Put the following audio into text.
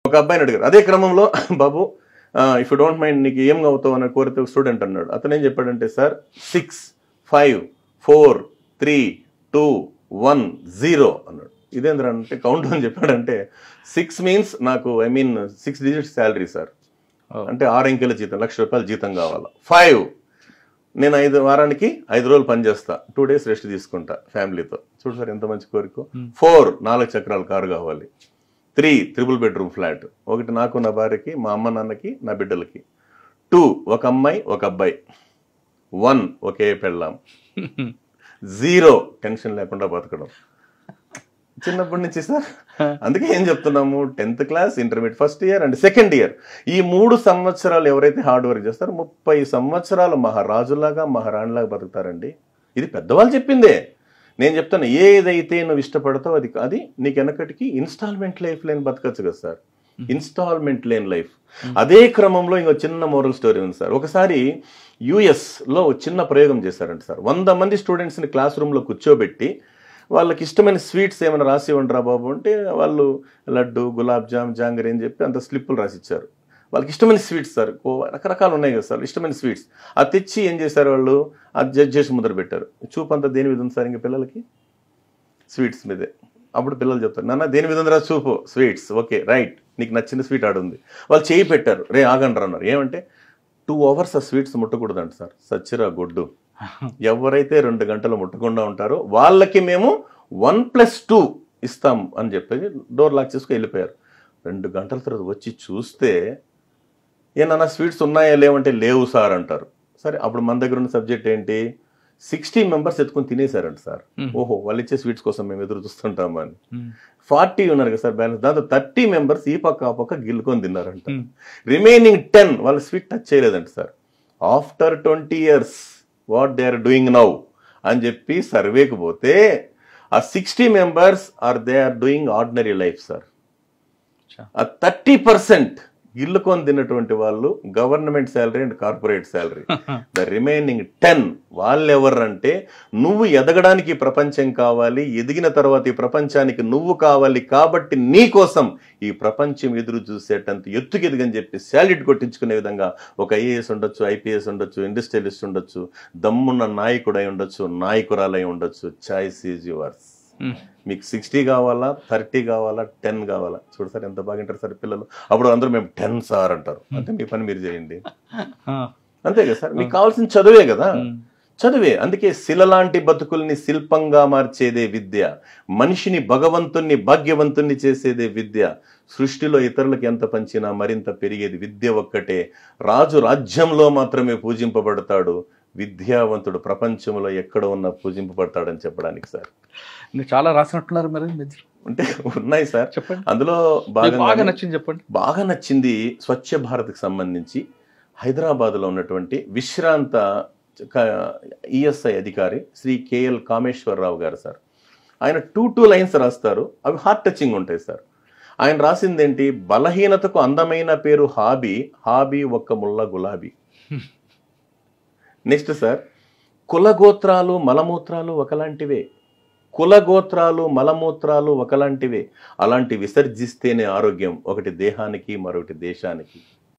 ఒక అబ్బాయిని అడిగారు అదే క్రమంలో బాబు ఇఫ్ యూ డోంట్ మైండ్ నీకు ఏం అవుతావు అని కోరితే స్టూడెంట్ అన్నాడు. అతను ఏం చెప్పాడంటే సార్ 6 5 4 3 2 1 0 అన్నాడు. ఇదేంద్ర అంటే కౌంట్ అని చెప్పాడంటే 6 మీన్స్ నాకు 6 డిజిట్స్ శాలరీ సార్, అంటే 6 అంకెల జీతం, ₹1,00,000 జీతం కావాలా. 5 నేను వారానికి 5 రోజులు పని చేస్తా, 2 days రెస్ట్ తీసుకుంటా ఫ్యామిలీతో. చూడు సార్ ఎంత మంచి కోరిక. 4 4 చక్రాల కారు కావాలి. 3 3 bedroom ఫ్లాట్, ఒకటి నాకు నా భార్యకి, మా అమ్మ నాన్నకి, నా బిడ్డలకి. 2 ఒక అమ్మాయి ఒక అబ్బాయి. 1 ఒకే పెళ్ళాం. 0 టెన్షన్ లేకుండా బతకడం. చిన్నప్పటి నుంచి సార్ అందుకే ఏం చెప్తున్నాము, 10th class, intermediate first year and second year, ఈ 3 సంవత్సరాలు ఎవరైతే హార్డ్ వర్క్ చేస్తారో 30 సంవత్సరాలు మహారాజులాగా మహారాణిలాగా బతుకుతారండి. ఇది పెద్దవాళ్ళు చెప్పిందే. నేను చెప్తాను, ఏదైతే నువ్వు ఇష్టపడతావు అది నీకు వెనకటికి ఇన్స్టాల్మెంట్ లైఫ్ లేని బతకచ్చు కదా సార్, ఇన్స్టాల్మెంట్ లేని లైఫ్. అదే క్రమంలో ఇంకో చిన్న మోరల్ స్టోరీ ఉంది సార్. ఒకసారి యుఎస్లో చిన్న ప్రయోగం చేశారంట సార్. 100 మంది స్టూడెంట్స్ని క్లాస్ రూమ్లో కూర్చోబెట్టి వాళ్ళకి ఇష్టమైన స్వీట్స్ ఏమైనా రాసి ఇవ్వండిరా బాబు అంటే వాళ్ళు లడ్డు, గులాబ్ జామ్, జాంగరీ అని చెప్పి అంత స్లిప్పులు రాసిచ్చారు. వాళ్ళకి ఇష్టమైన స్వీట్స్ సార్, రకరకాలు ఉన్నాయి కదా సార్ ఇష్టమైన స్వీట్స్. అది తెచ్చి ఏం చేశారు వాళ్ళు, అది జడ్జ్ చేసి ముద్ర పెట్టారు. చూపు అంతా దేని మీద ఉంది సార్ ఇంకా పిల్లలకి, స్వీట్స్ మీదే. అప్పుడు పిల్లలు చెప్తారు, నాన్న దేని మీద ఉందిరా చూపు, స్వీట్స్. ఓకే రైట్, నీకు నచ్చిన స్వీట్ ఆడుంది. వాళ్ళు చేయి పెట్టారు, రే ఆగండి అన్నారు. ఏమంటే 2 hours ఆ స్వీట్స్ ముట్టకూడదంట సార్. సచ్చిరా గొడ్డు, ఎవరైతే 2 గంటలు ముట్టకుండా ఉంటారో వాళ్ళకి మేము 1+2 ఇస్తాం అని చెప్పేసి డోర్ లాక్ చేసుకుని వెళ్ళిపోయారు. 2 గంటల తర్వాత వచ్చి చూస్తే ఏమన్నా స్వీట్స్ ఉన్నాయా లేవంటే లేవు సార్ అంటారు. సరే అప్పుడు మన దగ్గర ఉన్న సబ్జెక్ట్ ఏంటి, 60 members ఎత్తుకొని తినేశారంట సార్. ఓహో వాళ్ళు ఇచ్చే స్వీట్స్ కోసం మేము ఎదురు చూస్తుంటామని. 40 ఉన్నారు కదా సార్ బ్యాలెన్స్, దాంతో 30 members ఈ పక్క ఆ పక్క గిల్లుకొని తిన్నారంట. రిమైనింగ్ 10 వాళ్ళు స్వీట్ టచ్ చేయలేదంట sir. After 20 years what they are doing now అని చెప్పి సర్వేకి పోతే ఆ 60 members they are doing ordinary life sir. ఆ 30% గిల్లుకొని తిన్నటువంటి వాళ్ళు government salary and corporate salary. The remaining 10 వాళ్ళు ఎవరంటే, నువ్వు ఎదగడానికి ప్రపంచం కావాలి, ఎదిగిన తర్వాత ఈ ప్రపంచానికి నువ్వు కావాలి, కాబట్టి నీ కోసం ఈ ప్రపంచం ఎదురు చూసేటంత ఎత్తుకు ఎదిగని చెప్పి శాలరీ కొట్టించుకునే విధంగా ఒక ఐఏఎస్ ఉండొచ్చు, ఐపీఎస్ ఉండొచ్చు, ఇండస్ట్రియలిస్ట్ ఉండొచ్చు, దమ్మున్న నాయకుడై ఉండొచ్చు, నాయకురాలై ఉండొచ్చు. Choice is yours. మీకు 60 కావాలా, 30 కావాలా, 10 కావాలా. చూడు సార్ ఎంత బాగా వింటారు సార్ పిల్లలు. అప్పుడు అందరూ మేము 10 సార్ అంటారు. అంటే మీ పని మీరు చేయండి, అంతే కదా సార్. మీకు కావాల్సిన చదువే కదా, చదువే. అందుకే శిల లాంటి బతుకుల్ని శిల్పంగా మార్చేదే విద్య, మనిషిని భగవంతుణ్ణి భాగ్యవంతుణ్ణి చేసేదే విద్య. సృష్టిలో ఇతరులకు ఎంత పంచినా మరింత పెరిగేది విద్య ఒక్కటే. రాజు రాజ్యంలో మాత్రమే పూజింపబడతాడు, విద్యావంతుడు ప్రపంచంలో ఎక్కడ ఉన్నా పూజింపబడతాడని చెప్పడానికి సార్. చాలా రాసినట్టున్నారు మరి, అంటే ఉన్నాయి సార్. చెప్పండి, అందులో బాగా నచ్చింది చెప్పండి. బాగా నచ్చింది స్వచ్ఛ భారత్కి సంబంధించి హైదరాబాద్లో ఉన్నటువంటి విశ్రాంత ఈఎస్ఐ అధికారి శ్రీ కేఎల్ కామేశ్వరరావు గారు సార్. ఆయన 2 lines రాస్తారు, అవి హార్ట్ టచింగ్ ఉంటాయి సార్. ఆయన రాసింది ఏంటి, బలహీనతకు అందమైన పేరు హాబీ, హాబీ ఒక్క ముళ్ళ గులాబీ. నెక్స్ట్ సార్, కులగోత్రాలు మలమూత్రాలు ఒకలాంటివే, కులగోత్రాలు మలమూత్రాలు ఒకలాంటివే, అలాంటి విసర్జిస్తేనే ఆరోగ్యం, ఒకటి దేహానికి మరొకటి దేశానికి.